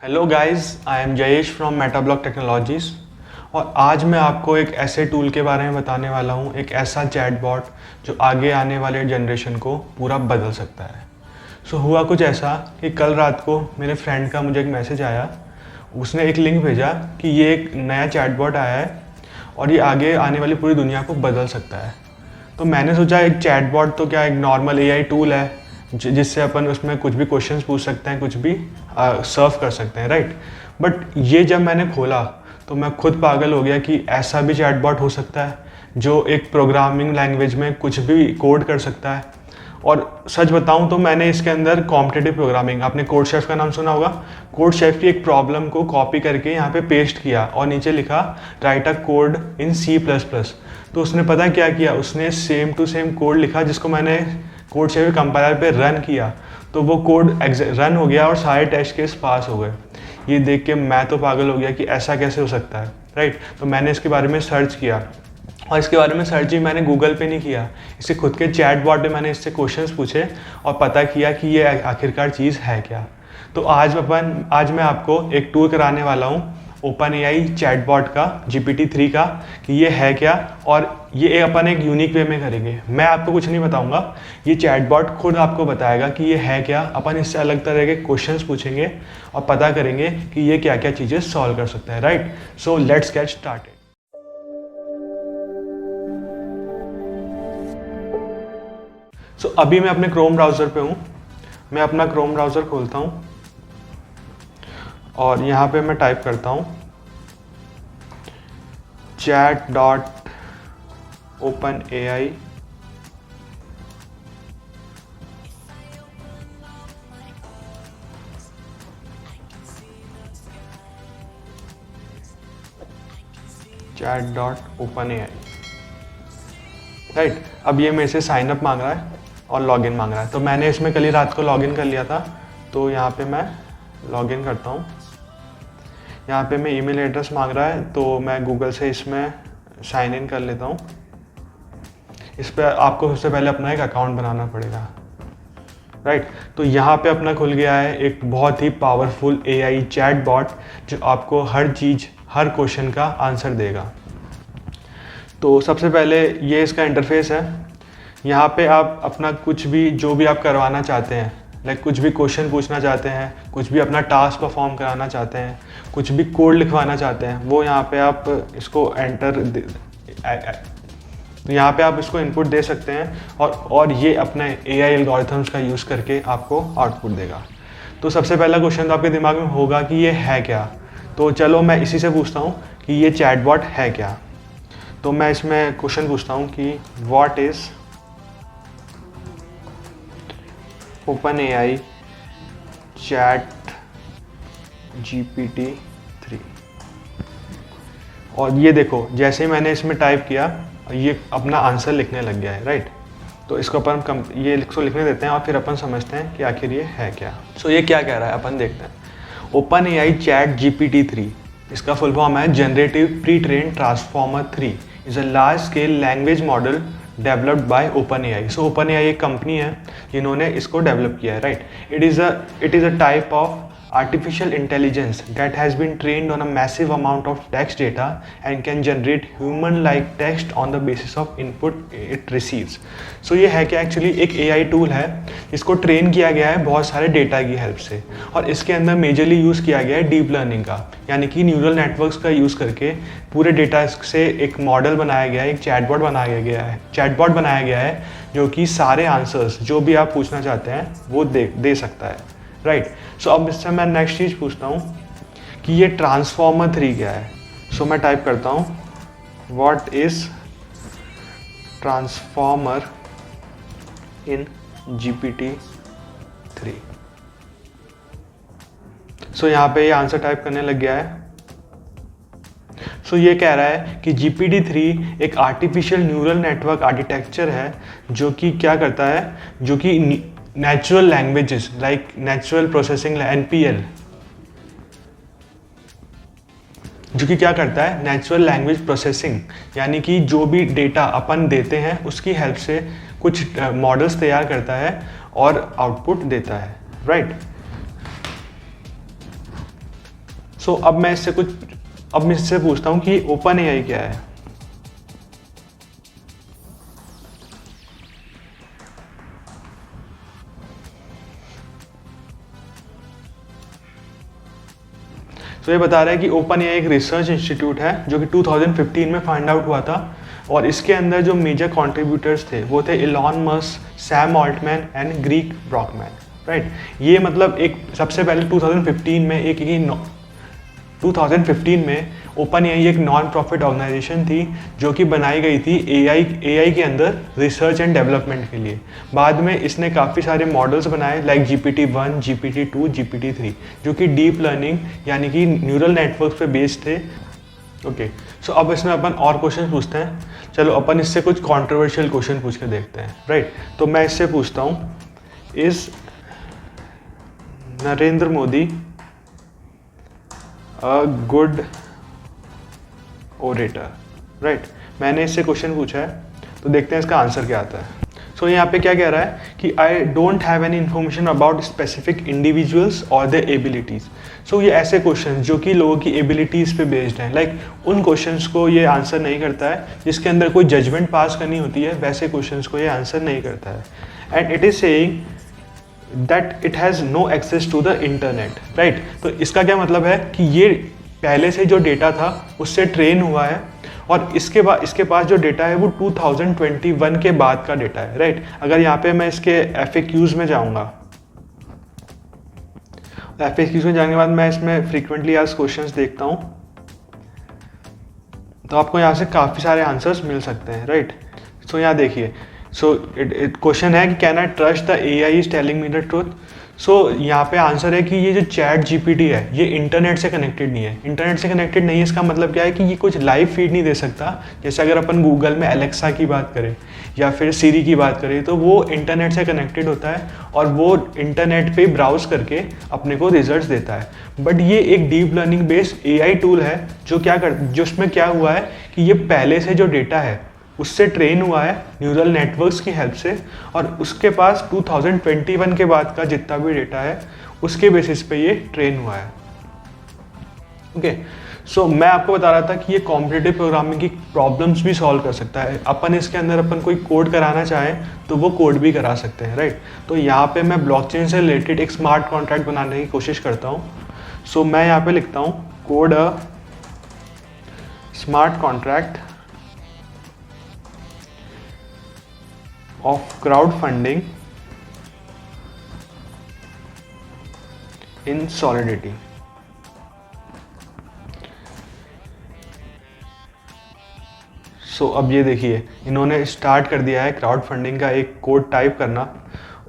Hello guys, I am Jayesh from Metablock technologies और आज मैं आपको एक ऐसे टूल के बारे में बताने वाला हूँ, एक ऐसा चैटबॉट जो आगे आने वाले जनरेशन को पूरा बदल सकता है। हुआ कुछ ऐसा कि कल रात को मेरे फ्रेंड का मुझे एक मैसेज आया। उसने एक लिंक भेजा कि ये एक नया चैटबॉट आया है और ये आगे आने वाली पूरी दुनिया को बदल सकता है। तो मैंने सोचा एक चैटबॉट तो क्या, एक नॉर्मल एआई टूल है जिससे अपन उसमें कुछ भी क्वेश्चंस पूछ सकते हैं, कुछ भी सर्व कर सकते हैं, राइट। बट ये जब मैंने खोला तो मैं खुद पागल हो गया कि ऐसा भी चैटबॉट हो सकता है जो एक प्रोग्रामिंग लैंग्वेज में कुछ भी कोड कर सकता है। और सच बताऊं तो मैंने इसके अंदर कॉम्पिटिटिव प्रोग्रामिंग, आपने कोड शेफ का नाम सुना होगा। कोड शेफ की एक प्रॉब्लम को कॉपी करके यहाँ पे पेस्ट किया और नीचे लिखा right a code in C++। तो उसने पता क्या किया, उसने सेम टू सेम कोड लिखा जिसको मैंने कोड शेफ कंपाइलर पे रन किया, तो वो कोड रन हो गया और सारे टेस्ट केस पास हो गए। ये देख के मैं तो पागल हो गया कि ऐसा कैसे हो सकता है, राइट। तो मैंने इसके बारे में सर्च किया और इसके बारे में सर्च भी मैंने गूगल पे नहीं किया, इससे खुद के चैटबॉट में मैंने इससे क्वेश्चंस पूछे और पता किया कि ये आखिरकार चीज़ है क्या। तो आज मैं आपको एक टूर कराने वाला हूँ ओपन एआई चैटबॉट का, GPT-3 का, कि ये है क्या और ये अपन एक यूनिक वे में करेंगे। मैं आपको कुछ नहीं बताऊंगा, ये चैटबॉट खुद आपको बताएगा कि ये है क्या। अपन इससे अलग तरह के क्वेश्चंस पूछेंगे और पता करेंगे कि ये क्या क्या चीज़ें सॉल्व कर सकता है, right. So let's get started. अभी मैं अपने क्रोम ब्राउज़र पे हूँ। मैं अपना क्रोम ब्राउज़र खोलता हूँ और यहाँ पे मैं टाइप करता हूँ chat.openai राइट। अब ये मेरे से साइन अप मांग रहा है और लॉगिन मांग रहा है। तो मैंने इसमें कल ही रात को लॉगिन कर लिया था, तो यहाँ पे मैं लॉगिन करता हूँ। यहाँ पे मैं ईमेल एड्रेस मांग रहा है, तो मैं गूगल से इसमें साइन इन कर लेता हूँ। इस पर आपको सबसे पहले अपना एक अकाउंट बनाना पड़ेगा, राइट। तो यहाँ पे अपना खुल गया है एक बहुत ही पावरफुल एआई चैटबॉट जो आपको हर चीज़, हर क्वेश्चन का आंसर देगा। तो सबसे पहले ये इसका इंटरफेस है। यहाँ पे आप अपना कुछ भी, जो भी आप करवाना चाहते हैं, लाइक कुछ भी क्वेश्चन पूछना चाहते हैं, कुछ भी अपना टास्क परफॉर्म कराना चाहते हैं, कुछ भी कोड लिखवाना चाहते हैं, वो यहाँ पे आप इसको तो यहाँ पे आप इसको इनपुट दे सकते हैं और ये अपने एआई एल्गोरिथम्स का यूज़ करके आपको आउटपुट देगा। तो सबसे पहला क्वेश्चन तो आपके दिमाग में होगा कि ये है क्या। तो चलो मैं इसी से पूछता हूँ कि ये चैटबॉट है क्या। तो मैं इसमें क्वेश्चन पूछता हूँ कि व्हाट इज़ OpenAI ChatGPT-3। और ये देखो, जैसे ही मैंने इसमें टाइप किया ये अपना आंसर लिखने लग गया है, राइट। तो इसको अपन ये इसको लिखने देते हैं और फिर अपन समझते हैं कि आखिर ये है क्या। ये क्या कह रहा है अपन देखते हैं। OpenAI ChatGPT-3, इसका फुल फॉर्म है generative pre train transformer 3 is a large scale language model developed by OpenAI। OpenAI एक कंपनी है जिन्होंने इसको डेवलप किया है, right. It is a type of artificial intelligence that has been trained on a massive amount of text data and can generate human-like text on the basis of input it receives। ये है कि actually एक AI tool है जिसको train किया गया है बहुत सारे डेटा की हेल्प से, और इसके अंदर मेजरली यूज़ किया गया है डीप लर्निंग का, यानी कि न्यूरल नेटवर्क्स का यूज़ करके पूरे डेटा से एक मॉडल बनाया गया है, एक चैटबॉट बनाया गया है जो कि सारे आंसर्स जो भी आप पूछना चाहते हैं वो दे सकता है, राइट। अब इससे मैं नेक्स्ट चीज़ पूछता हूँ कि ये ट्रांसफॉर्मर 3 क्या है। मैं टाइप करता हूँ what is transformer in GPT-3। यहाँ पे ये आंसर टाइप करने लग गया है। ये कह रहा है कि GPT-3 एक आर्टिफिशियल न्यूरल नेटवर्क आर्किटेक्चर है जो कि क्या करता है, जो कि natural languages like natural processing NPL, जो कि क्या करता है, नेचुरल लैंग्वेज प्रोसेसिंग, यानी कि जो भी डेटा अपन देते हैं उसकी हेल्प से कुछ मॉडल्स तैयार करता है और आउटपुट देता है, राइट। सो अब मैं इससे पूछता हूँ कि ओपन एआई क्या है। तो ये बता रहा है कि ओपन एआई एक रिसर्च इंस्टीट्यूट है जो कि 2015 में फाइंड आउट हुआ था, और इसके अंदर जो मेजर कंट्रीब्यूटर्स थे वो थे Elon Musk, Sam Altman and Greg Brockman, right. ये मतलब एक सबसे पहले 2015 में ओपन एआई एक नॉन प्रॉफिट ऑर्गेनाइजेशन थी जो कि बनाई गई थी एआई के अंदर रिसर्च एंड डेवलपमेंट के लिए। बाद में इसने काफ़ी सारे मॉडल्स बनाए लाइक GPT-1, GPT-2, GPT-3 जो कि डीप लर्निंग यानी कि न्यूरल नेटवर्क पे बेस्ड थे। ओके, सो अब इसमें अपन और क्वेश्चन पूछते हैं। चलो अपन इससे कुछ कंट्रोवर्शियल क्वेश्चन पूछ के देखते हैं, राइट। तो मैं इससे पूछता हूँ, is Narendra Modi a good orator, right. मैंने इससे क्वेश्चन पूछा है, तो देखते हैं इसका आंसर क्या आता है। सो यहाँ पे क्या कह रहा है कि I don't have any information about specific individuals और देयर एबिलिटीज़। सो ये ऐसे क्वेश्चन जो कि लोगों की एबिलिटीज़ पे बेस्ड हैं, लाइक उन क्वेश्चंस को ये आंसर नहीं करता है जिसके अंदर कोई जजमेंट पास करनी होती है, वैसे क्वेश्चंस को ये आंसर नहीं करता है। And it is saying that it has no access to the internet, right. तो इसका क्या मतलब है कि ये पहले से जो डेटा था उससे ट्रेन हुआ है, और इसके पास जो डेटा है वो 2021 के बाद का डेटा है, राइट। अगर यहाँ पे मैं इसके FAQs में जाऊँगा, FAQs में जाने के बाद मैं इसमें फ्रीक्वेंटली आस्क्ड क्वेश्चंस देखता हूँ, तो आपको यहाँ से काफ़ी सारे आंसर्स मिल सकते हैं, राइट। सो यहाँ देखिए, सो क्वेश्चन है कि can I trust the AI is telling me the truth. So यहाँ पे आंसर है कि ये जो चैट GPT है ये इंटरनेट से कनेक्टेड नहीं है। इंटरनेट से कनेक्टेड नहीं है इसका मतलब क्या है कि ये कुछ लाइव फीड नहीं दे सकता। जैसे अगर अपन गूगल में एलेक्सा की बात करें या फिर सीरी की बात करें, तो वो इंटरनेट से कनेक्टेड होता है और वो इंटरनेट पे ब्राउज करके अपने को रिजल्ट्स देता है। बट ये एक deep learning based AI tool है जो उसमें क्या हुआ है कि ये पहले से जो डेटा है उससे ट्रेन हुआ है न्यूरल नेटवर्क्स की हेल्प से, और उसके पास 2021 के बाद का जितना भी डेटा है उसके बेसिस पे ये ट्रेन हुआ है। ओके, सो मैं आपको बता रहा था कि ये कॉम्पिटिटिव प्रोग्रामिंग की प्रॉब्लम्स भी सॉल्व कर सकता है। अपन इसके अंदर अपन कोई कोड कराना चाहें तो वो कोड भी करा सकते हैं, राइट। तो यहाँ पे मैं ब्लॉकचेन से रिलेटेड एक स्मार्ट कॉन्ट्रैक्ट बनाने की कोशिश करता हूँ। सो मैं यहाँ पे लिखता हूँ code a smart contract of crowdfunding in Solidity। अब ये देखिए इन्होंने स्टार्ट कर दिया है क्राउड फंडिंग का एक कोड टाइप करना,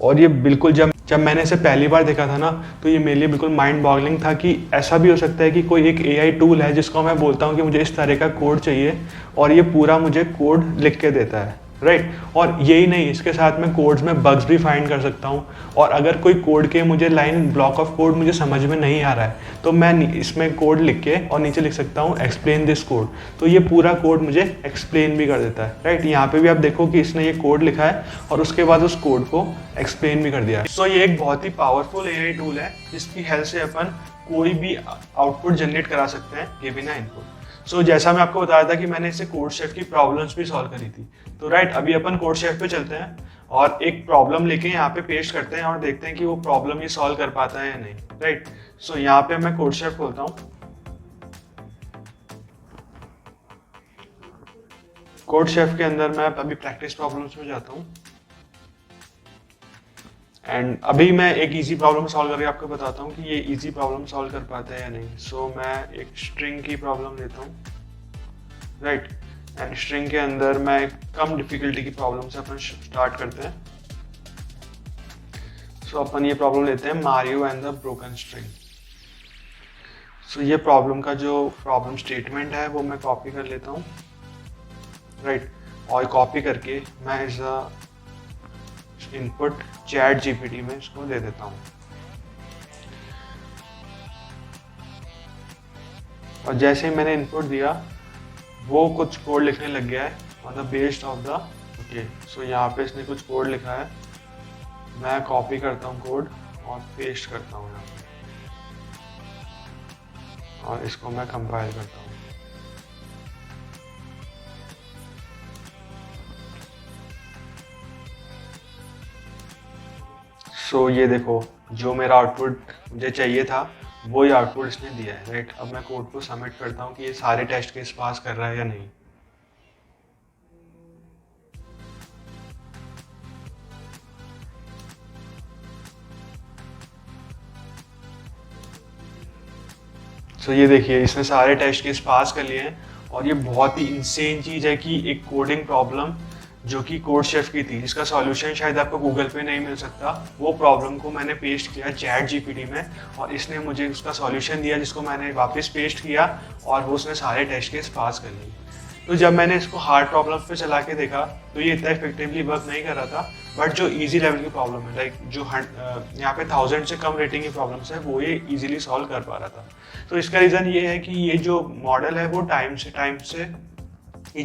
और ये बिल्कुल जब मैंने इसे पहली बार देखा था ना, तो ये मेरे लिए बिल्कुल माइंड बॉगलिंग था कि ऐसा भी हो सकता है कि कोई एक AI टूल है जिसको मैं बोलता हूँ कि मुझे इस तरह का कोड चाहिए और ये पूरा मुझे कोड लिख के देता है, राइट। और यही नहीं, इसके साथ मैं कोड्स में बग्स भी फाइंड कर सकता हूँ, और अगर कोई कोड के मुझे लाइन ब्लॉक ऑफ कोड मुझे समझ में नहीं आ रहा है तो मैं इसमें कोड लिख के और नीचे लिख सकता हूँ एक्सप्लेन दिस कोड, तो ये पूरा कोड मुझे एक्सप्लेन भी कर देता है, राइट। यहाँ पे भी आप देखो कि इसने ये कोड लिखा है और उसके बाद उस कोड को एक्सप्लेन भी कर दिया है। सो ये एक बहुत ही पावरफुल AI टूल है जिसकी हेल्प से अपन कोई भी आउटपुट जनरेट करा सकते हैं ये बिना इनपुट। सो जैसा मैं आपको बताया था कि मैंने इससे कोड शेफ की प्रॉब्लम्स भी सॉल्व करी थी, तो राइट अभी अपन कोड शेफ पे चलते हैं और एक प्रॉब्लम लेके यहाँ पे पेस्ट करते हैं और देखते हैं कि वो प्रॉब्लम ये सॉल्व कर पाता है या नहीं, राइट। सो यहाँ पे मैं कोड शेफ खोलता हूँ। कोड शेफ के अंदर मैं अभी प्रैक्टिस प्रॉब्लम्स में जाता हूँ, एंड अभी मैं एक इजी प्रॉब्लम सॉल्व करके आपको बताता हूँ कि ये इजी प्रॉब्लम सॉल्व कर पाता है या नहीं। सो मैं एक स्ट्रिंग की प्रॉब्लम लेता हूँ, राइट। एंड स्ट्रिंग के अंदर मैं एक कम डिफिकल्टी की प्रॉब्लम से अपन स्टार्ट करते हैं। सो अपन ये प्रॉब्लम लेते हैं Mario and the broken string. So ये प्रॉब्लम का जो प्रॉब्लम स्टेटमेंट है वो मैं कॉपी कर लेता हूँ, राइट। और कॉपी करके मैं as a input chat GPT में इसको दे देता हूँ, और जैसे ही मैंने इनपुट दिया वो कुछ कोड लिखने लग गया है on the based of the okay. So यहाँ पे इसने कुछ कोड लिखा है, मैं कॉपी करता हूँ कोड और पेस्ट करता हूँ यहाँ पे, और इसको मैं कंपाइल करता हूँ। सो ये देखो, जो मेरा आउटपुट मुझे चाहिए था वो ही आउटपुट इसने दिया है, राइट। अब मैं कोड को सबमिट करता हूँ कि ये सारे टेस्ट केस पास कर रहा है या नहीं। सो ये देखिए, इसने सारे टेस्ट केस पास कर लिए हैं। और ये बहुत ही इंसेन चीज़ है कि एक कोडिंग प्रॉब्लम जो कि कोड शेफ की थी, इसका सॉल्यूशन शायद आपको गूगल पे नहीं मिल सकता, वो प्रॉब्लम को मैंने पेस्ट किया चैट जीपीटी में और इसने मुझे उसका सॉल्यूशन दिया, जिसको मैंने वापस पेस्ट किया और वो उसने सारे टेस्ट केस पास कर लिए। तो जब मैंने इसको हार्ड प्रॉब्लम्स पे चला के देखा तो ये इतना इफेक्टिवली वर्क नहीं कर रहा था, बट जो इजी लेवल की प्रॉब्लम है, लाइक जो यहाँ पे 1000 से कम रेटिंग की प्रॉब्लम्स है, वो ये इजीली सॉल्व कर पा रहा था। तो इसका रीज़न ये है कि ये जो मॉडल है वो टाइम से ये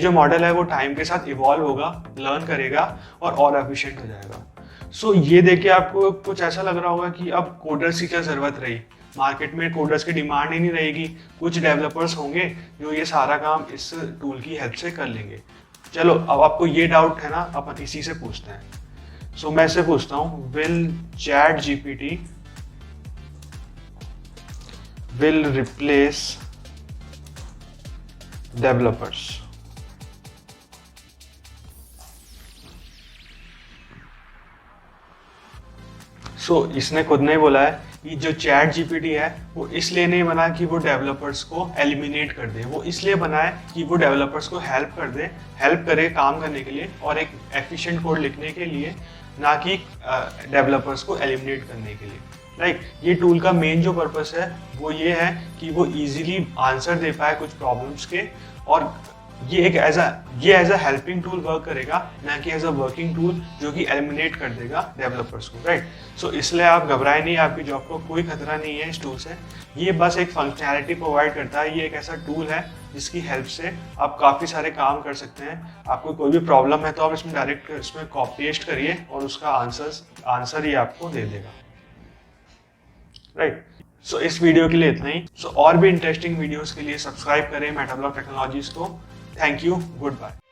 जो मॉडल है वो टाइम के साथ इवॉल्व होगा, लर्न करेगा और एफिशिएंट हो जाएगा। सो ये देखिए आपको कुछ ऐसा लग रहा होगा कि अब कोडर्स की क्या ज़रूरत रही, मार्केट में कोडर्स की डिमांड ही नहीं रहेगी, कुछ डेवलपर्स होंगे जो ये सारा काम इस टूल की हेल्प से कर लेंगे। चलो, अब आपको ये डाउट है ना, अपन इसी से पूछते हैं। सो मैं इससे पूछता हूँ, will chat GPT will replace developers? इसने खुद ने बोला है कि जो चैट जीपीटी है वो इसलिए नहीं बना कि वो डेवलपर्स को एलिमिनेट कर दे, वो इसलिए बना है कि वो डेवलपर्स को हेल्प करे काम करने के लिए और एक एफिशिएंट कोड लिखने के लिए, ना कि डेवलपर्स को एलिमिनेट करने के लिए। राइट, ये टूल का मेन जो पर्पस है वो ये है कि वो इजीली आंसर दे पाए कुछ प्रॉब्लम्स के, और ये as a helping tool work करेगा, ना कि एज अ वर्किंग टूल जो कि एलिमिनेट कर देगा डेवलपर्स को। राइट, सो इसलिए आप घबराए नहीं, आपकी जॉब को कोई खतरा नहीं है इस टूल से। ये बस एक फंक्शनैलिटी प्रोवाइड करता है, ये एक ऐसा टूल है जिसकी हेल्प से आप काफ़ी सारे काम कर सकते हैं। आपको कोई भी प्रॉब्लम है तो आप इसमें डायरेक्ट इसमें कॉपी पेस्ट करिए और उसका आंसर ही आपको दे देगा। राइट, सो इस वीडियो के लिए इतना ही। और भी इंटरेस्टिंग वीडियोस के लिए सब्सक्राइब करें मेटाब्लॉक टेक्नोलॉजीज को। Thank you, good bye.